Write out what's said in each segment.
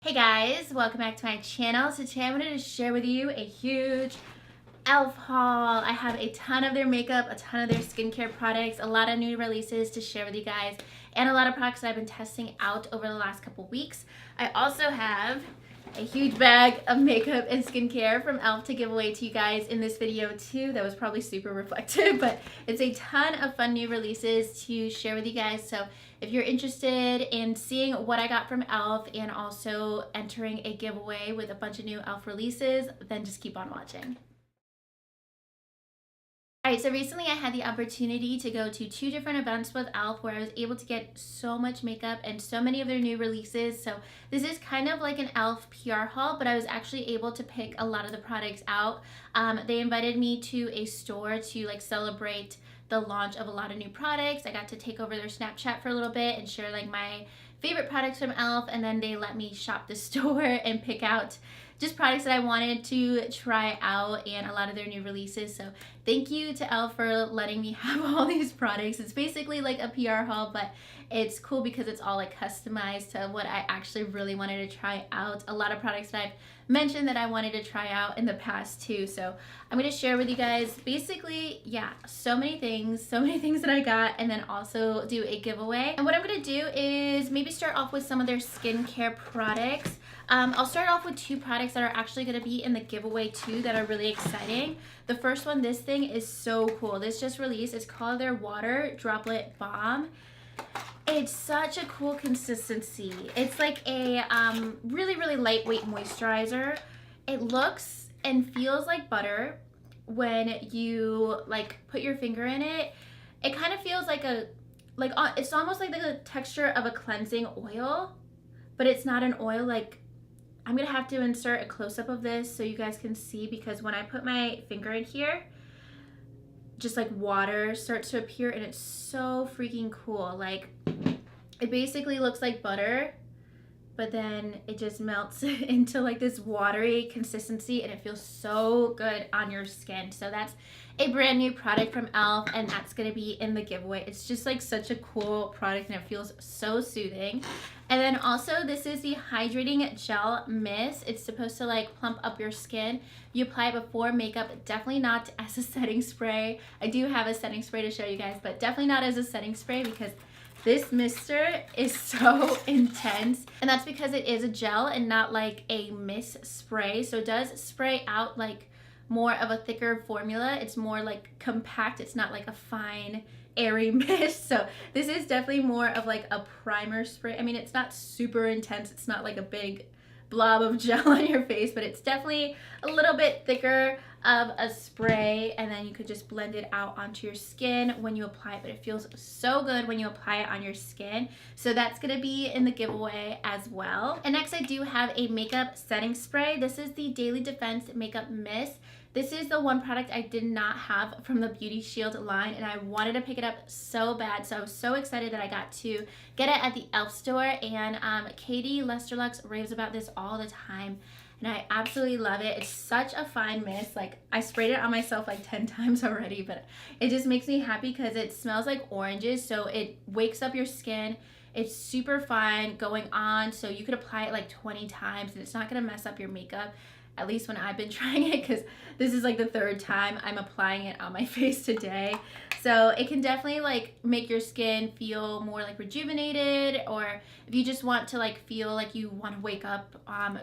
Hey guys, welcome back to my channel. So today I'm going to share with you a huge e.l.f. haul. I have a ton of their makeup, a ton of their skincare products, a lot of new releases to share with you guys, and a lot of products that I've been testing out over the last couple weeks. I also have a huge bag of makeup and skincare from e.l.f. to give away to you guys in this video too. That was probably super reflective, but it's a ton of fun new releases to share with you guys. So if you're interested in seeing what I got from e.l.f. and also entering a giveaway with a bunch of new e.l.f. releases, then just keep on watching. Alright, so recently I had the opportunity to go to 2 different events with e.l.f. where I was able to get so much makeup and so many of their new releases. So this is kind of like an e.l.f. PR haul, but I was actually able to pick a lot of the products out. They invited me to a store to celebrate the launch of a lot of new products. I got to take over their Snapchat for a little bit and share my favorite products from e.l.f. and then they let me shop the store and pick out just products that I wanted to try out and a lot of their new releases. So thank you to e.l.f. for letting me have all these products. It's basically like a PR haul, but it's cool because it's all customized to what I actually really wanted to try out. A lot of products that I've mentioned that I wanted to try out in the past too. So I'm going to share with you guys basically, yeah, so many things that I got, and then also do a giveaway. And what I'm going to do is maybe start off with some of their skincare products. I'll start off with 2 products that are actually going to be in the giveaway too that are really exciting. The first one, this thing is so cool. This just released. It's called their Water Droplet Balm. It's such a cool consistency. It's like a really lightweight moisturizer. It looks and feels like butter when you put your finger in it. It kind of feels like it's almost like the texture of a cleansing oil, but it's not an oil. I'm gonna have to insert a close-up of this so you guys can see, because when I put my finger in here, just water starts to appear, and it's so freaking cool. It basically looks like butter, but then it just melts into this watery consistency, and it feels so good on your skin. So that's a brand new product from e.l.f. and that's gonna be in the giveaway. It's just such a cool product and it feels so soothing. And then also this is the hydrating gel mist. It's supposed to plump up your skin. You apply it before makeup, definitely not as a setting spray. I do have a setting spray to show you guys, but definitely not as a setting spray because this mister is so intense, and that's because it is a gel and not a mist spray. So it does spray out more of a thicker formula. It's more compact. It's not a fine airy mist. So this is definitely more of a primer spray. I mean, it's not super intense. It's not a big blob of gel on your face, but it's definitely a little bit thicker of a spray, and then you could just blend it out onto your skin when you apply it. But it feels so good when you apply it on your skin. So that's gonna be in the giveaway as well. And next I do have a makeup setting spray. This is the Daily Defense Makeup Mist. This is the one product I did not have from the Beauty Shield line, and I wanted to pick it up so bad. So I was so excited that I got to get it at the e.l.f. store, and Katie Lesterlux raves about this all the time, and I absolutely love it. It's such a fine mist. I sprayed it on myself 10 times already, but it just makes me happy because it smells like oranges, so it wakes up your skin. It's super fine going on, so you could apply it 20 times and it's not gonna mess up your makeup. At least when I've been trying it, because this is the 3rd time I'm applying it on my face today. So it can definitely make your skin feel more rejuvenated, or if you just want to feel you want to wake up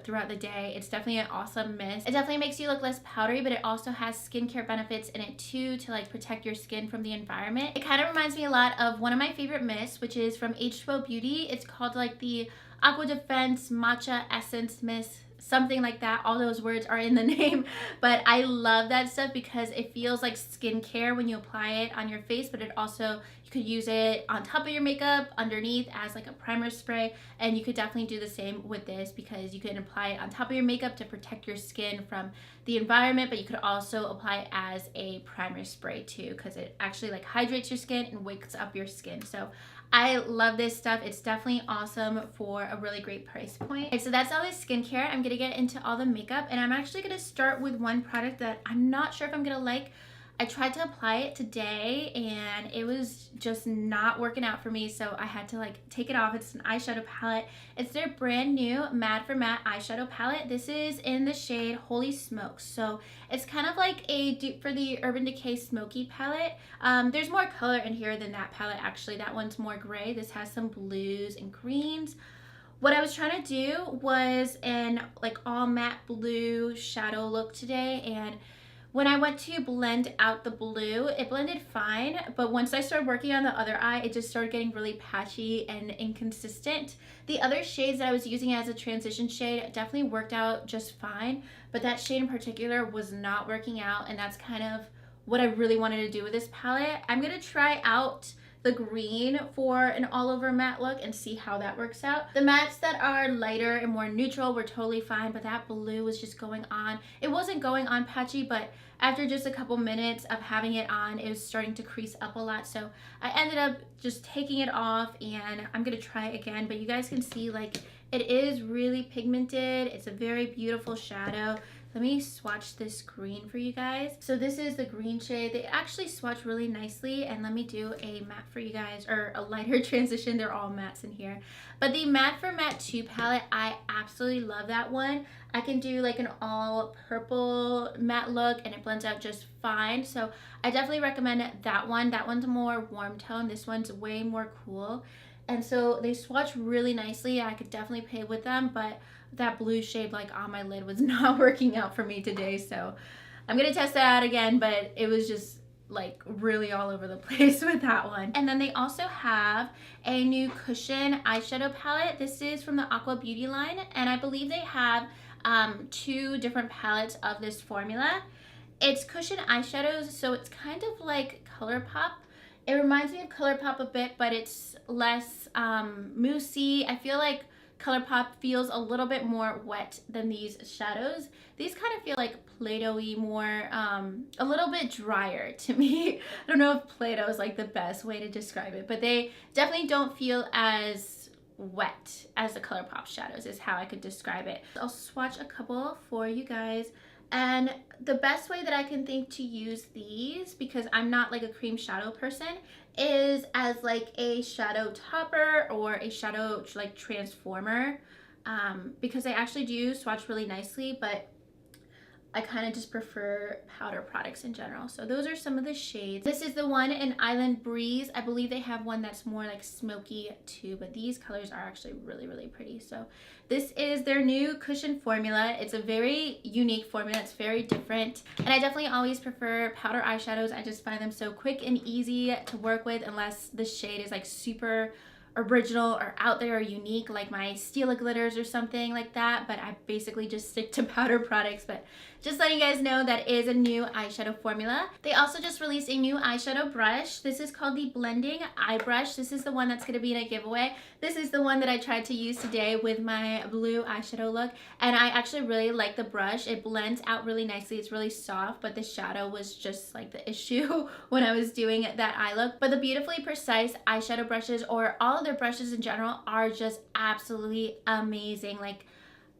throughout the day, it's definitely an awesome mist. It definitely makes you look less powdery, but it also has skincare benefits in it too to protect your skin from the environment. It kind of reminds me a lot of one of my favorite mists, which is from H2O Beauty. It's called the Aqua Defense Matcha Essence Mist. Something like that. All those words are in the name, but I love that stuff because it feels like skincare when you apply it on your face, but it also, you could use it on top of your makeup underneath as a primer spray, and you could definitely do the same with this because you can apply it on top of your makeup to protect your skin from the environment, but you could also apply it as a primer spray too because it actually hydrates your skin and wakes up your skin. So I love this stuff. It's definitely awesome for a really great price point. Okay, so that's all the skincare. I'm gonna get into all the makeup, and I'm actually gonna start with one product that I'm not sure if I'm gonna like. I tried to apply it today and it was just not working out for me, so I had to like take it off. It's an eyeshadow palette. It's their brand new Mad for Matte eyeshadow palette. This is in the shade Holy Smokes. So it's kind of like a dupe for the Urban Decay Smoky palette. There's more color in here than that palette actually. That one's more gray. This has some blues and greens. What I was trying to do was an like all matte blue shadow look today, and when I went to blend out the blue, it blended fine, but once I started working on the other eye, it just started getting really patchy and inconsistent. The other shades that I was using as a transition shade definitely worked out just fine, but that shade in particular was not working out, and that's kind of what I really wanted to do with this palette. I'm gonna try out the green for an all over matte look and see how that works out. The mattes that are lighter and more neutral were totally fine, but that blue was just going on. It wasn't going on patchy, but after just a couple minutes of having it on, it was starting to crease up a lot. So I ended up just taking it off, and I'm gonna try it again, but you guys can see like it is really pigmented. It's a very beautiful shadow. Let me swatch this green for you guys. So this is the green shade. They actually swatch really nicely, and let me do a matte for you guys, or a lighter transition. They're all mattes in here. But the Matte for Matte 2 palette, I absolutely love that one. I can do like an all purple matte look and it blends out just fine. So I definitely recommend that one. That one's more warm tone. This one's way more cool. And so they swatch really nicely. I could definitely play with them, but that blue shade like on my lid was not working out for me today. So I'm gonna test that out again, but it was just like really all over the place with that one. And then they also have a new cushion eyeshadow palette. This is from the Aqua Beauty line, and I believe they have 2 different palettes of this formula. It's cushion eyeshadows, so it's kind of like ColourPop. It reminds me of ColourPop a bit, but it's less moussey. I feel like ColourPop feels a little bit more wet than these shadows. These kind of feel like Play-Doh-y, more, a little bit drier to me. I don't know if Play-Doh is like the best way to describe it, but they definitely don't feel as wet as the ColourPop shadows is how I could describe it. I'll swatch a couple for you guys. And the best way that I can think to use these, because I'm not like a cream shadow person, is as like a shadow topper or a shadow like transformer, because they actually do swatch really nicely, but I kind of just prefer powder products in general. So those are some of the shades. This is the one in Island Breeze. I believe they have one that's more like smoky too, but these colors are actually really, really pretty. So this is their new cushion formula. It's a very unique formula. It's very different. And I definitely always prefer powder eyeshadows. I just find them so quick and easy to work with, unless the shade is like super original or out there or unique, like my Stila glitters or something like that. But I basically just stick to powder products. But just letting you guys know that is a new eyeshadow formula. They also just released a new eyeshadow brush. This is called the Blending Eye Brush. This is the one that's going to be in a giveaway. This is the one that I tried to use today with my blue eyeshadow look, and I actually really like the brush. It blends out really nicely. It's really soft, but the shadow was just like the issue when I was doing that eye look. But the Beautifully Precise eyeshadow brushes, or all of their brushes in general, are just absolutely amazing. Like,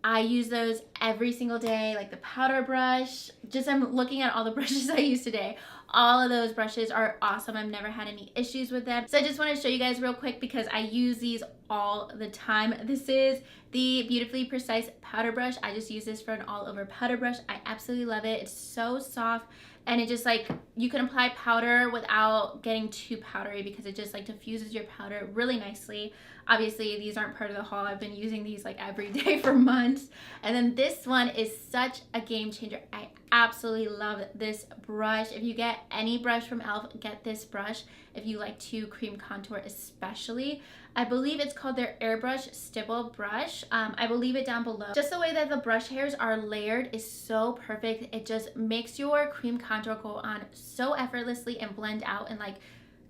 I use those every single day, like the powder brush. Just I'm looking at all the brushes I use today. All of those brushes are awesome. I've never had any issues with them. So I just want to show you guys real quick because I use these all the time. This is the Beautifully Precise powder brush. I just use this for an all over powder brush. I absolutely love it. It's so soft, and it just like, you can apply powder without getting too powdery because it just like diffuses your powder really nicely. Obviously these aren't part of the haul. I've been using these like every day for months. And then this one is such a game changer. I absolutely love this brush. If you get any brush from e.l.f., get this brush if you like to cream contour especially. I believe it's called their Airbrush Stipple brush. I will leave it down below. Just the way that the brush hairs are layered is so perfect. It just makes your cream contour go on so effortlessly and blend out in like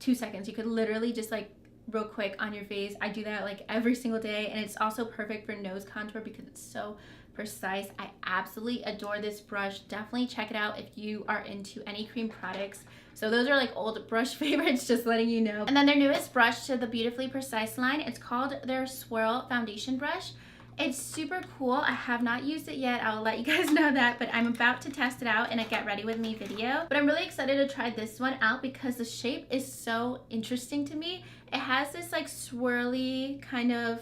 2 seconds. You could literally just like real quick on your face. I do that like every single day, and it's also perfect for nose contour because it's so precise. I absolutely adore this brush. Definitely check it out if you are into any cream products. So those are like old brush favorites, just letting you know. And then their newest brush to the Beautifully Precise line, it's called their Swirl foundation brush. It's super cool. I have not used it yet. I'll let you guys know that, but I'm about to test it out in a get ready with me video. But I'm really excited to try this one out because the shape is so interesting to me. It has this like swirly kind of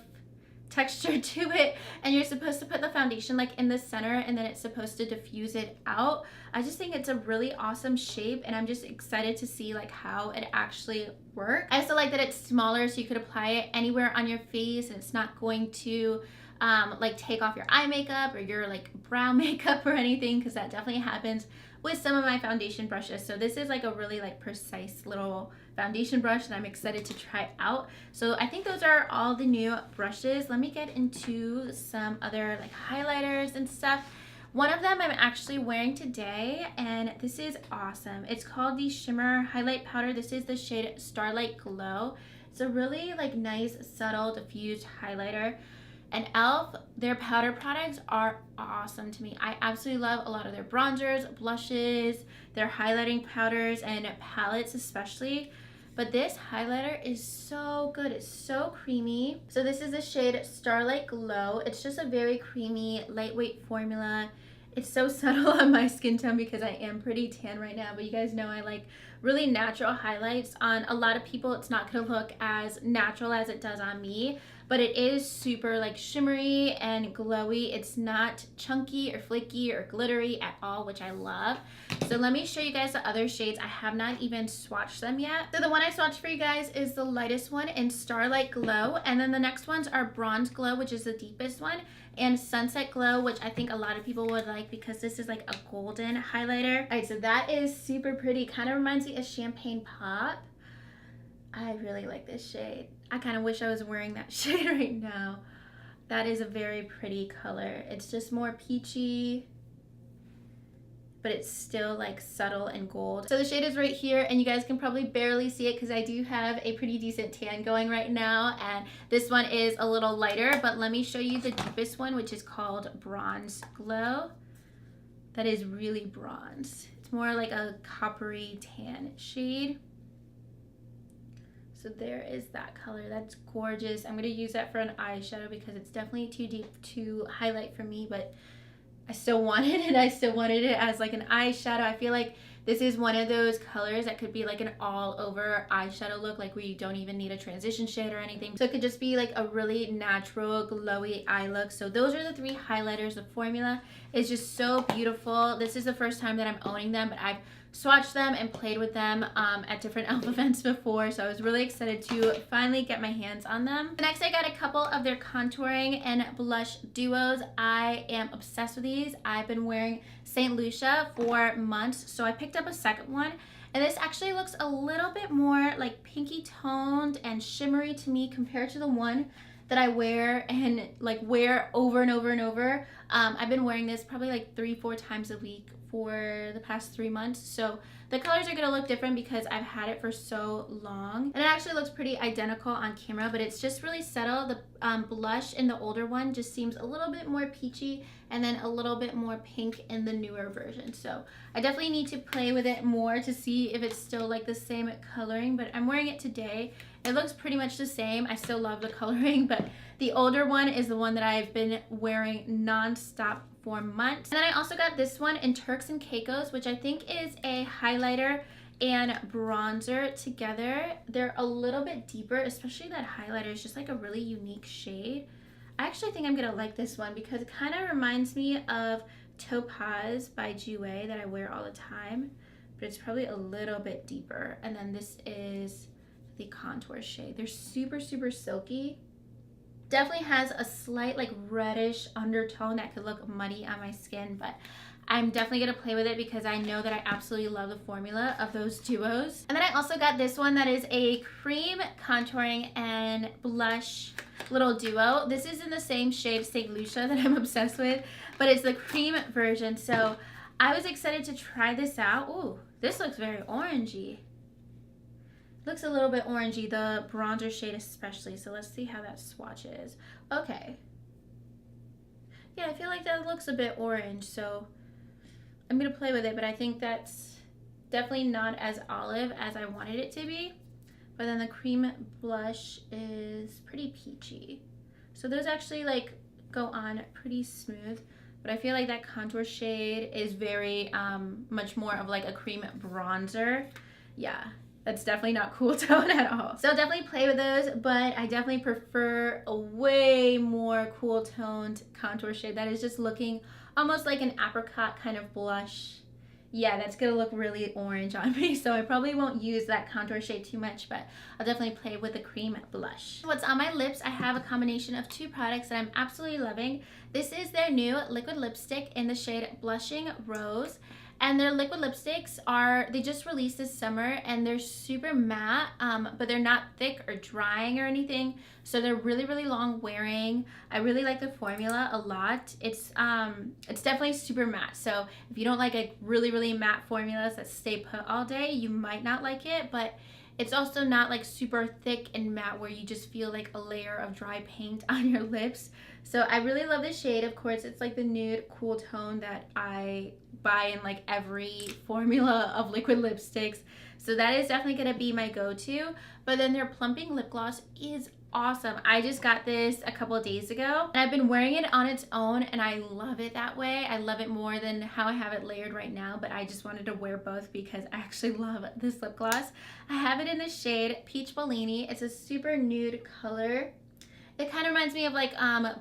texture to it, and you're supposed to put the foundation like in the center and then it's supposed to diffuse it out. I just think it's a really awesome shape, and I'm just excited to see like how it actually works. I also like that it's smaller, so you could apply it anywhere on your face and it's not going to like take off your eye makeup or your like brow makeup or anything, because that definitely happens with some of my foundation brushes. So this is like a really like precise little foundation brush, and I'm excited to try out. So I think those are all the new brushes. Let me get into some other like highlighters and stuff. One of them I'm actually wearing today, and this is awesome. It's called the Shimmer Highlight Powder. This is the shade Starlight Glow. It's a really like nice, subtle, diffused highlighter. And e.l.f., their powder products are awesome to me. I absolutely love a lot of their bronzers, blushes, their highlighting powders, and palettes especially. But this highlighter is so good. It's so creamy. So this is the shade Starlight Glow. It's just a very creamy, lightweight formula. It's so subtle on my skin tone because I am pretty tan right now, but you guys know I like really natural highlights. On a lot of people, it's not gonna look as natural as it does on me, but it is super like shimmery and glowy. It's not chunky or flaky or glittery at all, which I love. So let me show you guys the other shades. I have not even swatched them yet. So the one I swatched for you guys is the lightest one in Starlight Glow, and then the next ones are Bronze Glow, which is the deepest one, and Sunset Glow, which I think a lot of people would like because this is like a golden highlighter. All right, so that is super pretty. Kind of reminds me of Champagne Pop. I really like this shade. I kind of wish I was wearing that shade right now. That is a very pretty color. It's just more peachy, but it's still like subtle and gold. So the shade is right here, and you guys can probably barely see it because I do have a pretty decent tan going right now, and this one is a little lighter, but let me show you the deepest one, which is called Bronze Glow. That is really bronze. It's more like a coppery tan shade. So there is that color. That's gorgeous. I'm going to use that for an eyeshadow because it's definitely too deep to highlight for me, but I still wanted it. I still wanted it as like an eyeshadow. I feel like this is one of those colors that could be like an all over eyeshadow look, like where you don't even need a transition shade or anything. So it could just be like a really natural, glowy eye look. So those are the three highlighters. The formula is just so beautiful. This is the first time that I'm owning them, but I've swatched them and played with them at different e.l.f. events before, so I was really excited to finally get my hands on them. Next, I got a couple of their contouring and blush duos. I am obsessed with these. I've been wearing St. Lucia for months, so I picked up a second one, and this actually looks a little bit more like pinky toned and shimmery to me compared to the one that I wear and like wear over and over and over. I've been wearing this probably like 3-4 times a week for the past 3 months, so the colors are gonna look different because I've had it for so long, and it actually looks pretty identical on camera, but it's just really subtle. The blush in the older one just seems a little bit more peachy, and then a little bit more pink in the newer version. So I definitely need to play with it more to see if it's still like the same coloring, but I'm wearing it today. It looks pretty much the same. I still love the coloring, but the older one is the one that I've been wearing non-stop for months. And then I also got this one in Turks and Caicos, which I think is a highlighter and bronzer together. They're a little bit deeper, especially that highlighter is just like a really unique shade. I actually think I'm gonna like this one because it kind of reminds me of Topaz by Jouer that I wear all the time, but it's probably a little bit deeper. And then this is the contour shade. They're super, super silky. Definitely has a slight like reddish undertone that could look muddy on my skin, but I'm definitely gonna play with it because I know that I absolutely love the formula of those duos. And then I also got this one that is a cream contouring and blush little duo. This is in the same shade St. Lucia that I'm obsessed with, but it's the cream version. So I was excited to try this out. Ooh, this looks very orangey. Looks a little bit orangey, the bronzer shade especially, so let's see how that swatches. Okay. Yeah, I feel like that looks a bit orange, so I'm gonna play with it, but I think that's definitely not as olive as I wanted it to be. But then the cream blush is pretty peachy. So those actually like go on pretty smooth. But I feel like that contour shade is very much more of like a cream bronzer. Yeah, that's definitely not cool tone at all. So definitely play with those, but I definitely prefer a way more cool toned contour shade that is just looking almost like an apricot kind of blush. Yeah, that's gonna look really orange on me, so I probably won't use that contour shade too much, but I'll definitely play with the cream blush. What's on my lips, I have a combination of two products that I'm absolutely loving. This is their new liquid lipstick in the shade Blushing Rose. And their liquid lipsticks they just released this summer, and they're super matte, but they're not thick or drying or anything. So they're really, really long wearing. I really like the formula a lot. It's definitely super matte. So if you don't like a really, really matte formulas that stay put all day, you might not like it, but it's also not like super thick and matte where you just feel like a layer of dry paint on your lips. So I really love this shade. Of course, it's like the nude cool tone that I buy in like every formula of liquid lipsticks. So that is definitely going to be my go-to. But then their plumping lip gloss is awesome. I just got this a couple of days ago, and I've been wearing it on its own, and I love it that way. I love it more than how I have it layered right now, but I just wanted to wear both because I actually love this lip gloss. I have it in the shade Peach Bellini. It's a super nude color. It kind of reminds me of like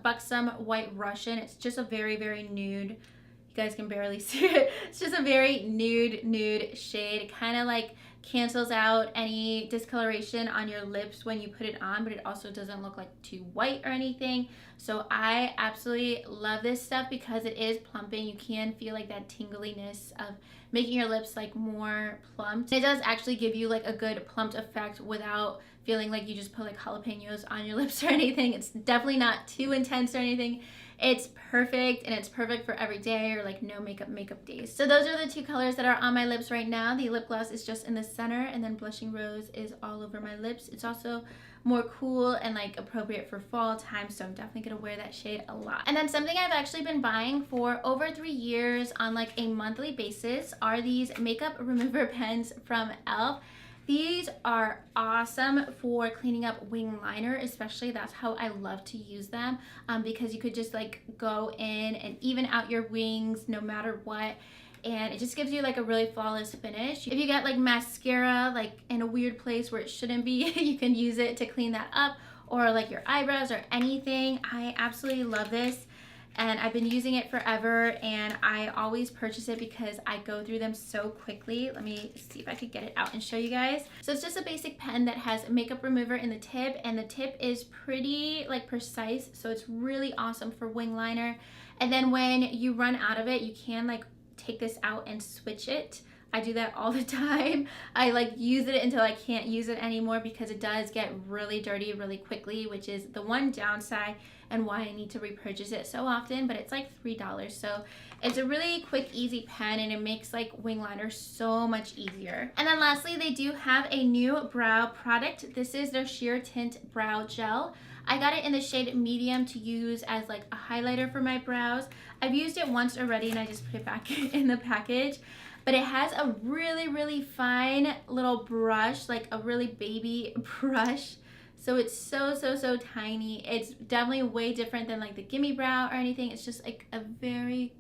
Buxom White Russian. It's just a very, very nude. You guys can barely see it. It's just a very nude shade. It kind of like cancels out any discoloration on your lips when you put it on, but it also doesn't look like too white or anything. So I absolutely love this stuff because it is plumping. You can feel like that tingliness of making your lips like more plumped. It does actually give you like a good plumped effect without feeling like you just put like jalapenos on your lips or anything. It's definitely not too intense or anything. It's perfect, and it's perfect for every day or like no makeup days. So those are the two colors that are on my lips right now. The lip gloss is just in the center, and then Blushing Rose is all over my lips. It's also more cool and like appropriate for fall time, so I'm definitely gonna wear that shade a lot. And then something I've actually been buying for over 3 years on like a monthly basis are these makeup remover pens from e.l.f. These are awesome for cleaning up wing liner, especially. That's how I love to use them, because you could just like go in and even out your wings no matter what, and it just gives you like a really flawless finish. If you get like mascara like in a weird place where it shouldn't be, you can use it to clean that up, or like your eyebrows or anything. I absolutely love this. And I've been using it forever, and I always purchase it because I go through them so quickly. Let me see if I could get it out and show you guys. So it's just a basic pen that has makeup remover in the tip, and the tip is pretty like precise, so it's really awesome for wing liner. And then when you run out of it, you can like take this out and switch it. I do that all the time. I like use it until I can't use it anymore because it does get really dirty really quickly, which is the one downside and why I need to repurchase it so often, but it's like $3. So it's a really quick, easy pen, and it makes like wing liner so much easier. And then lastly, they do have a new brow product. This is their Sheer Tint Brow Gel. I got it in the shade medium to use as like a highlighter for my brows. I've used it once already, and I just put it back in the package. But it has a really, really fine little brush, like a really baby brush. So it's so tiny. It's definitely way different than like the Gimme Brow or anything. It's just like a very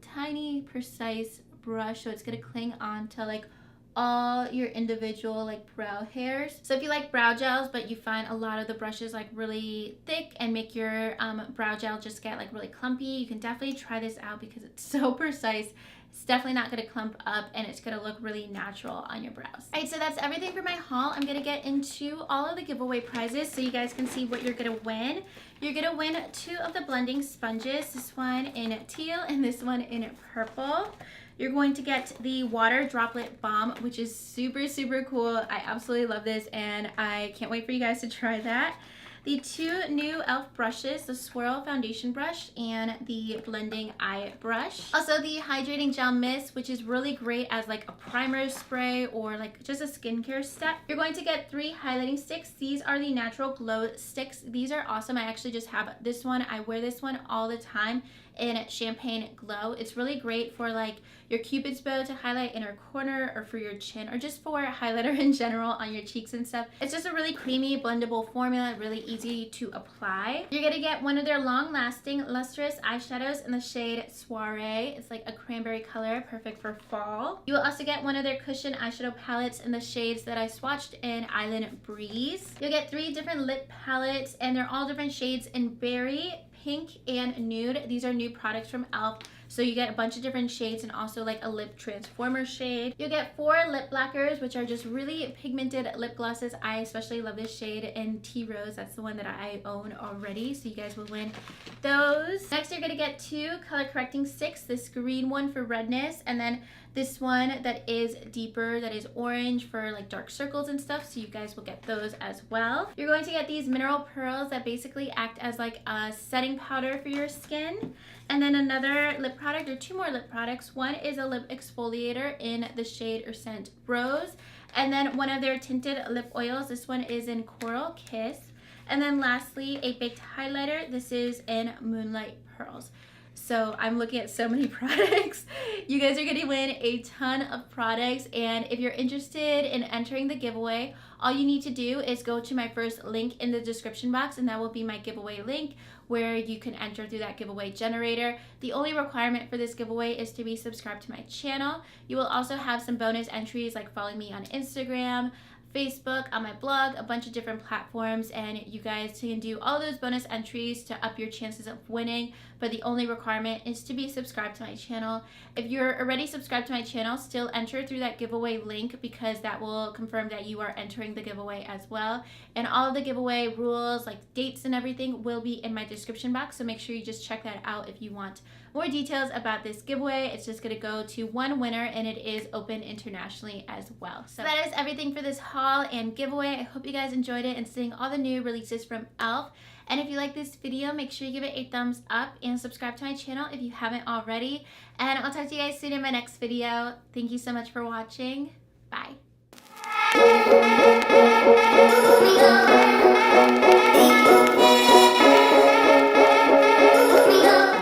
tiny, precise brush. So it's gonna cling on to like all your individual like brow hairs. So if you like brow gels, but you find a lot of the brushes like really thick and make your brow gel just get like really clumpy, you can definitely try this out because it's so precise. It's definitely not going to clump up, and it's going to look really natural on your brows. All right, so that's everything for my haul. I'm going to get into all of the giveaway prizes so you guys can see what you're going to win. You're going to win 2 of the blending sponges, this one in teal and this one in purple. You're going to get the water droplet balm, which is super cool. I absolutely love this, and I can't wait for you guys to try that. The 2 new e.l.f. brushes, the Swirl foundation brush and the blending eye brush. Also the hydrating gel mist, which is really great as like a primer spray or like just a skincare step. You're going to get 3 highlighting sticks. These are the Natural Glow sticks. These are awesome. I actually just have this one. I wear this one all the time, in Champagne Glow. It's really great for like your Cupid's bow to highlight inner corner, or for your chin, or just for highlighter in general on your cheeks and stuff. It's just a really creamy, blendable formula, really easy to apply. You're gonna get one of their long-lasting, lustrous eyeshadows in the shade Soiree. It's like a cranberry color, perfect for fall. You will also get one of their cushion eyeshadow palettes in the shades that I swatched in Island Breeze. You'll get 3 different lip palettes, and they're all different shades in berry, pink, and nude. These are new products from e.l.f. So you get a bunch of different shades and also like a lip transformer shade. You'll get 4 lip blackers, which are just really pigmented lip glosses. I especially love this shade in Tea Rose. That's the one that I own already, so you guys will win those. Next, you're gonna get 2 color correcting sticks. This green one for redness, and then this one that is deeper, that is orange for like dark circles and stuff, so you guys will get those as well. You're going to get these mineral pearls that basically act as like a setting powder for your skin. And then another lip product, or 2 more lip products. One is a lip exfoliator in the shade or scent Rose. And then one of their tinted lip oils. This one is in Coral Kiss. And then lastly, a baked highlighter. This is in Moonlight Pearls. So I'm looking at so many products. You guys are gonna win a ton of products, and if you're interested in entering the giveaway, all you need to do is go to my first link in the description box, and that will be my giveaway link where you can enter through that giveaway generator. The only requirement for this giveaway is to be subscribed to my channel. You will also have some bonus entries like following me on Instagram, Facebook, on my blog, a bunch of different platforms, and you guys can do all those bonus entries to up your chances of winning, but the only requirement is to be subscribed to my channel. If you're already subscribed to my channel, still enter through that giveaway link, because that will confirm that you are entering the giveaway as well. And all of the giveaway rules, like dates and everything, will be in my description box, so make sure you just check that out if you want more details about this giveaway. It's just gonna go to 1 winner, and it is open internationally as well. So that is everything for this haul and giveaway. I hope you guys enjoyed it and seeing all the new releases from e.l.f. And if you like this video, make sure you give it a thumbs up and subscribe to my channel if you haven't already. And I'll talk to you guys soon in my next video. Thank you so much for watching. Bye.